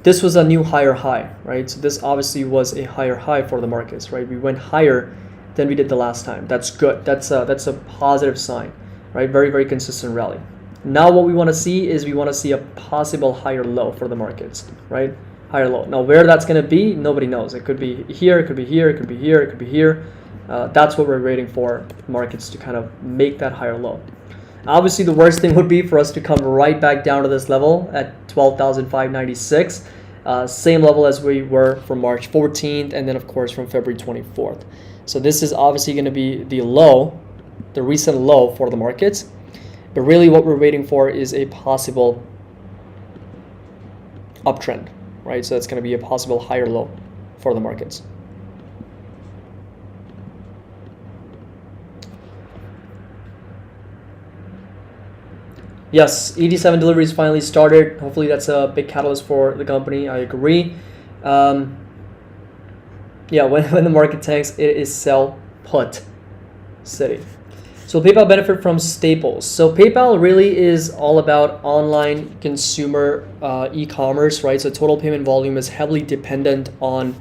this was a new higher high, right? So this obviously was a higher high for the markets, right? We went higher than we did the last time. That's good. That's a positive sign, right? Very, very consistent rally. Now what we want to see is we want to see a possible higher low for the markets, right? Higher low. Now where that's going to be, nobody knows. It could be here, it could be here, it could be here, it could be here. That's what we're waiting for markets to kind of make that higher low. Obviously, the worst thing would be for us to come right back down to this level at 12,596, same level as we were from March 14th, and then of course from February 24th. So this is obviously going to be the low, the recent low for the markets. But really what we're waiting for is a possible uptrend, right? So it's going to be a possible higher low for the markets. Yes, ED7 deliveries finally started. Hopefully that's a big catalyst for the company. I agree. Yeah, when the market tanks, it is sell put city. So PayPal benefit from staples. So PayPal really is all about online consumer e-commerce, right? So total payment volume is heavily dependent on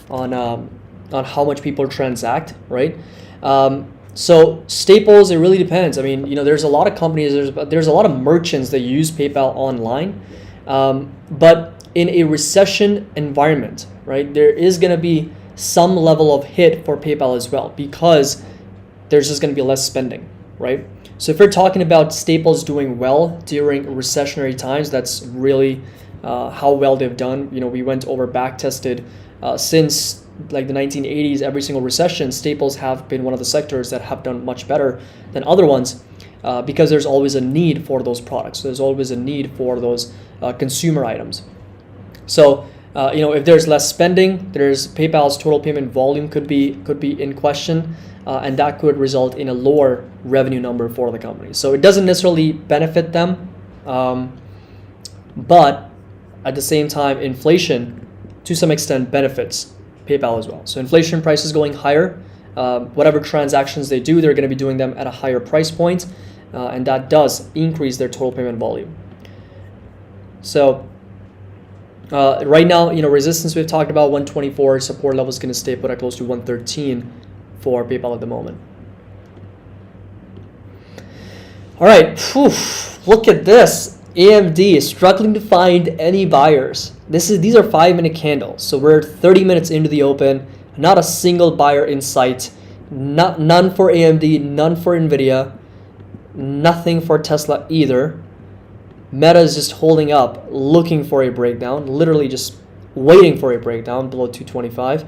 how much people transact, right? So staples, it really depends. I mean, there's a lot of companies, there's a lot of merchants that use PayPal online, but in a recession environment, right, there is going to be some level of hit for PayPal as well, because there's just going to be less spending, right? So if you're talking about staples doing well during recessionary times, that's really how well they've done. We went over back tested since like the 1980s, every single recession, staples have been one of the sectors that have done much better than other ones because there's always a need for those products. There's always a need for those consumer items. So if there's less spending, there's PayPal's total payment volume could be in question, and that could result in a lower revenue number for the company. So it doesn't necessarily benefit them, but at the same time, inflation to some extent benefits PayPal as well. So inflation prices going higher, whatever transactions they do, they're going to be doing them at a higher price point, and that does increase their total payment volume. So right now, resistance we've talked about 124, support level is going to stay put at close to 113 for PayPal at the moment. All right, look at this. AMD is struggling to find any buyers. These are 5-minute candles, so we're 30 minutes into the open. Not a single buyer in sight. None for AMD, none for Nvidia, nothing for Tesla either. Meta is just holding up, looking for a breakdown, literally just waiting for a breakdown below 225.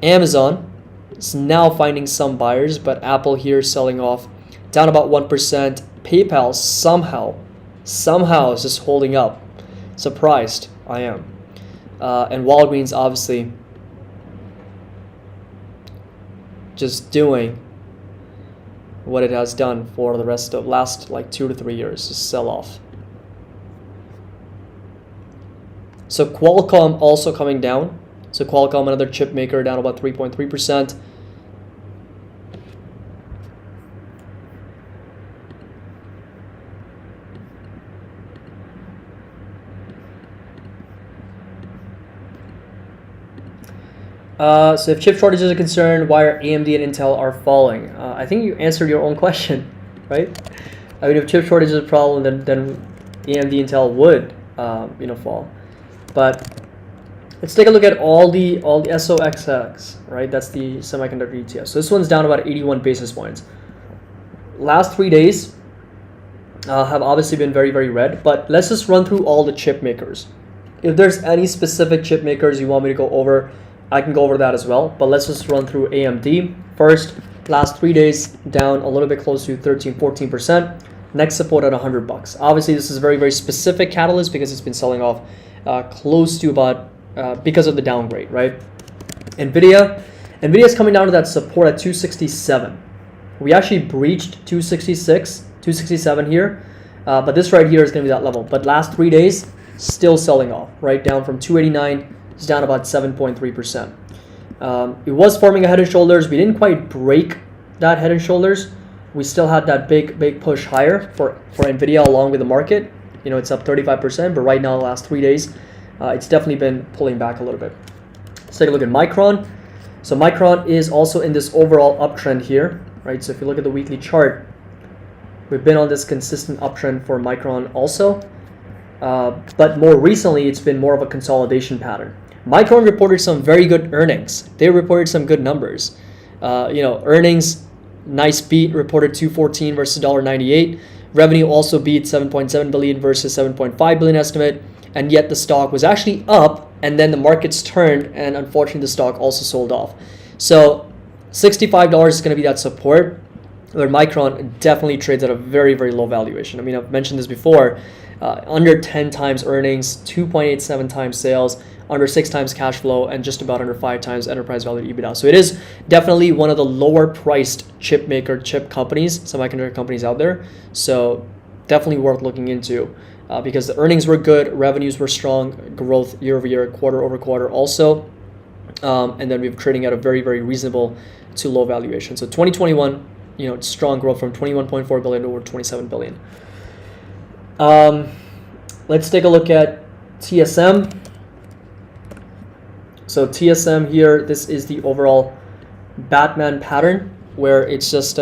Amazon is now finding some buyers, but Apple here selling off, down about 1%. PayPal somehow is just holding up. Surprised I am. And Walgreens obviously just doing what it has done for the rest of last like 2 to 3 years, just sell off. So Qualcomm also coming down. So Qualcomm, another chip maker, down about 3.3%. So if chip shortages are concerned, why are AMD and Intel are falling? I think you answered your own question, right? I mean, if chip shortage is a problem, then AMD Intel would fall. But let's take a look at all the SOXX, right? That's the semiconductor ETF. So this one's down about 81 basis points. Last 3 days have obviously been very, very red. But let's just run through all the chip makers. If there's any specific chip makers you want me to go over, I can go over that as well, but let's just run through AMD. First, last 3 days down a little bit close to 13-14%. Next support at $100. Obviously, this is a very, very specific catalyst because it's been selling off close to about because of the downgrade, right? Nvidia is coming down to that support at 267. We actually breached 267 here, but this right here is going to be that level. But last 3 days, still selling off, right? Down from 289. It's down about 7.3%. It was forming a head and shoulders. We didn't quite break that head and shoulders. We still had that big push higher for Nvidia along with the market. It's up 35%, but right now, the last 3 days, it's definitely been pulling back a little bit. Let's take a look at Micron. So Micron is also in this overall uptrend here, right? So if you look at the weekly chart, we've been on this consistent uptrend for Micron also. But more recently, it's been more of a consolidation pattern. Micron reported some very good earnings. They reported some good numbers. Earnings, nice beat, reported $214 versus $1.98. Revenue also beat $7.7 billion versus $7.5 billion estimate. And yet the stock was actually up, and then the markets turned, and unfortunately the stock also sold off. So $65 is going to be that support, where Micron definitely trades at a very, very low valuation. I mean, I've mentioned this before. Under 10 times earnings, 2.87 times sales, under 6 times cash flow, and just about under 5 times enterprise value to EBITDA. So it is definitely one of the lower priced chip companies, semiconductor companies out there. So definitely worth looking into because the earnings were good, revenues were strong, growth year over year, quarter over quarter also. And then we're trading at a very, very reasonable to low valuation. So 2021, strong growth from 21.4 billion to over 27 billion. Let's take a look at TSM. So TSM here, this is the overall Batman pattern where it's just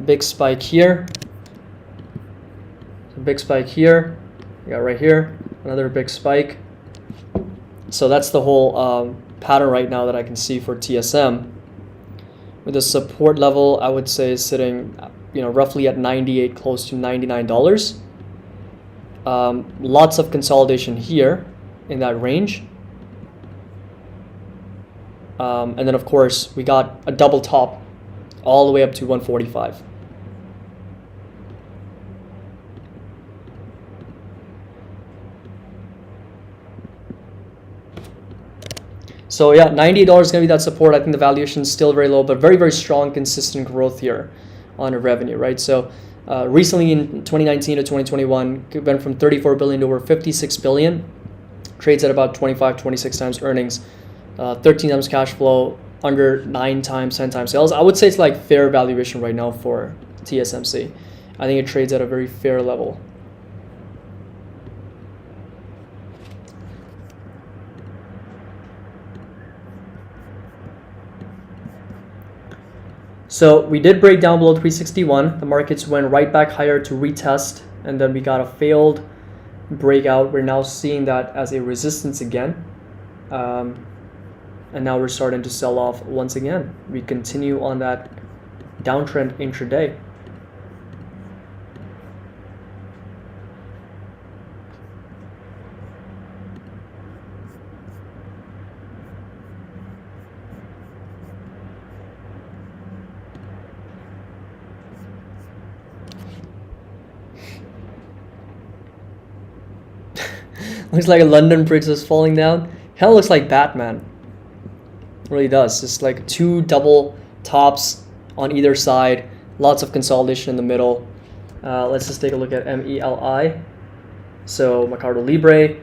big spike here, big spike here, yeah, right here, another big spike. So that's the whole pattern right now that I can see for TSM. With the support level, I would say is sitting, roughly at 98, close to $99. Lots of consolidation here in that range. And then of course we got a double top all the way up to 145. So yeah, $98 is going to be that support. I think the valuation is still very low, but very, very strong, consistent growth here on a revenue, right? So recently in 2019 to 2021, it went from 34 billion to over 56 billion. Trades at about 25, 26 times earnings, 13 times cash flow, under 9 times, 10 times sales. I would say it's like fair valuation right now for TSMC. I think it trades at a very fair level. So we did break down below 361. The markets went right back higher to retest, and then we got a failed breakout. We're now seeing that as a resistance again. And now we're starting to sell off once again. We continue on that downtrend intraday. Looks like a London Bridge is falling down. Hell, looks like Batman. It really does. It's like 2 double tops on either side. Lots of consolidation in the middle. Let's just take a look at MELI. So Mercado Libre.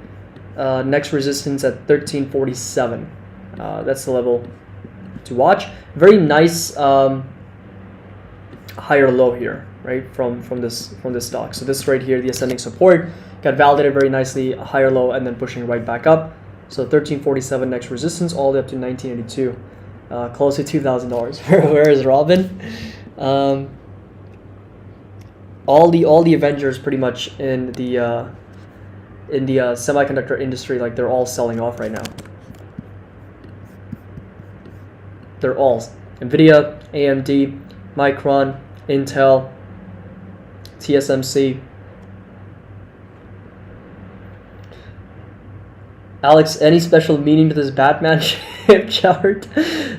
Next resistance at 1347. That's the level to watch. Very nice higher low here, right? From this stock. So this right here, the ascending support, got validated very nicely, a higher low, and then pushing right back up. So 1347 next resistance, all the way up to 1982, close to $2,000. Where is Robin? All the Avengers pretty much in the semiconductor industry, like they're all selling off right now. They're all Nvidia, AMD, Micron, Intel, TSMC. Alex, any special meaning to this Batman ship chart?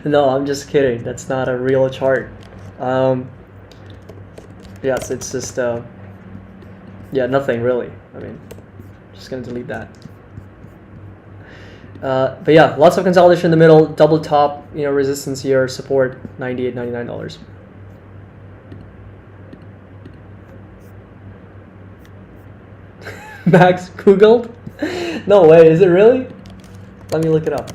No, I'm just kidding. That's not a real chart. Yes, it's just nothing really. I mean, just gonna delete that. But yeah, lots of consolidation in the middle, double top, resistance here, support $98, $99. Max Googled? No way, is it really? Let me look it up.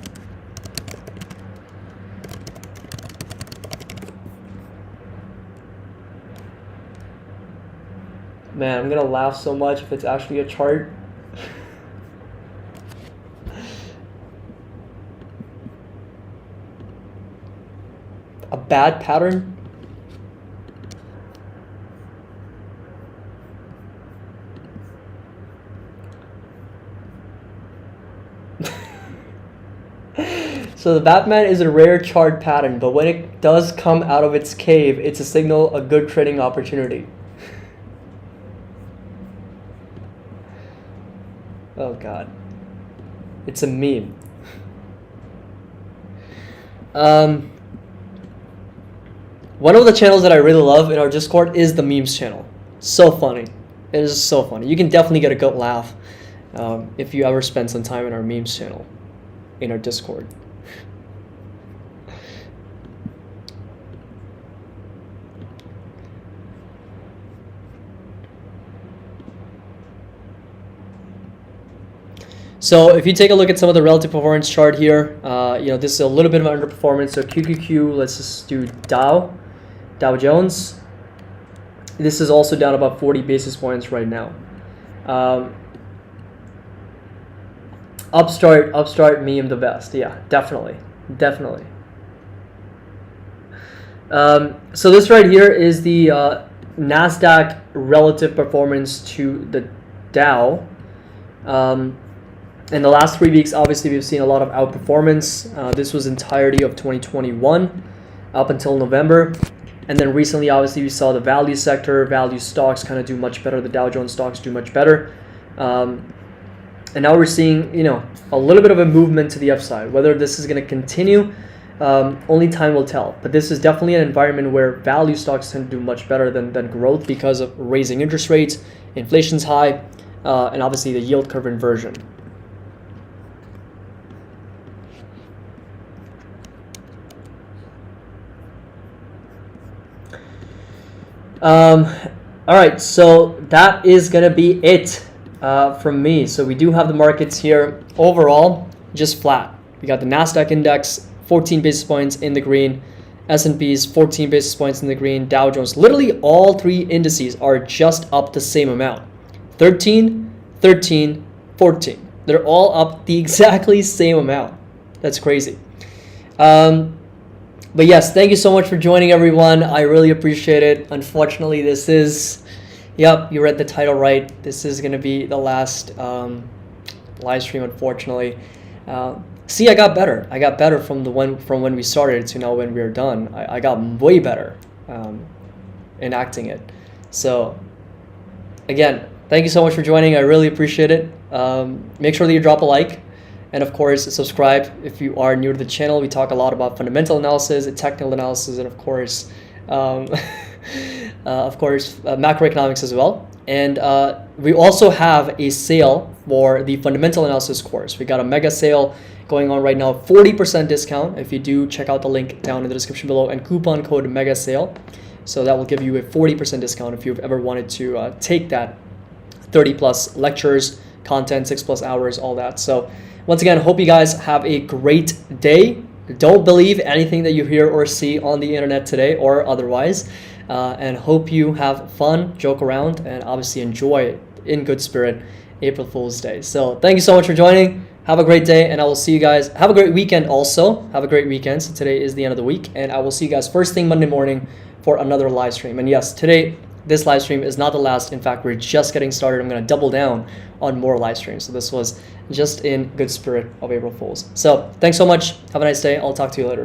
Man, I'm gonna laugh so much if it's actually a chart. A bad pattern? So the Batman is a rare chart pattern, but when it does come out of its cave, it's a signal, a good trading opportunity. Oh God. It's a meme. One of the channels that I really love in our Discord is the memes channel. So funny. It is so funny. You can definitely get a good laugh if you ever spend some time in our memes channel, in our Discord. So if you take a look at some of the relative performance chart here, this is a little bit of an underperformance. So QQQ, let's just do Dow Jones. This is also down about 40 basis points right now. Upstart, medium the best. Yeah, definitely. So this right here is the NASDAQ relative performance to the Dow. In the last 3 weeks, obviously, we've seen a lot of outperformance. This was entirety of 2021 up until November. And then recently, obviously, we saw the value sector, value stocks kind of do much better. The Dow Jones stocks do much better. And now we're seeing, a little bit of a movement to the upside. Whether this is going to continue, only time will tell. But this is definitely an environment where value stocks tend to do much better than growth because of raising interest rates, inflation's high, and obviously the yield curve inversion. All right, so that is going to be it from me. So we do have the markets here overall just flat. We got the NASDAQ index 14 basis points in the green, S&P's 14 basis points in the green, Dow Jones. Literally all three indices are just up the same amount. 13, 13, 14. They're all up the exactly same amount. That's crazy. But yes, thank you so much for joining, everyone. I really appreciate it. Unfortunately, this is, yep, you read the title right. This is going to be the last live stream, unfortunately. See, I got better. I got better from when we started to now when we are done. I got way better enacting it. So, again, thank you so much for joining. I really appreciate it. Make sure that you drop a like. And of course, subscribe if you are new to the channel. We talk a lot about fundamental analysis, technical analysis, and of course, macroeconomics as well. And we also have a sale for the fundamental analysis course. We got a mega sale going on right now, 40% discount. If you do, check out the link down in the description below and coupon code mega sale. So that will give you a 40% discount if you've ever wanted to take that 30 plus lectures, content, 6+ hours, all that. So once again, hope you guys have a great day. Don't believe anything that you hear or see on the internet today or otherwise. And hope you have fun, joke around, and obviously enjoy in good spirit April Fool's Day. So thank you so much for joining. Have a great day, and I will see you guys. Have a great weekend also. Have a great weekend. So today is the end of the week, and I will see you guys first thing Monday morning for another live stream. And yes, today, this live stream is not the last. In fact, we're just getting started. I'm going to double down on more live streams. So this was just in good spirit of April Fools. So thanks so much. Have a nice day. I'll talk to you later.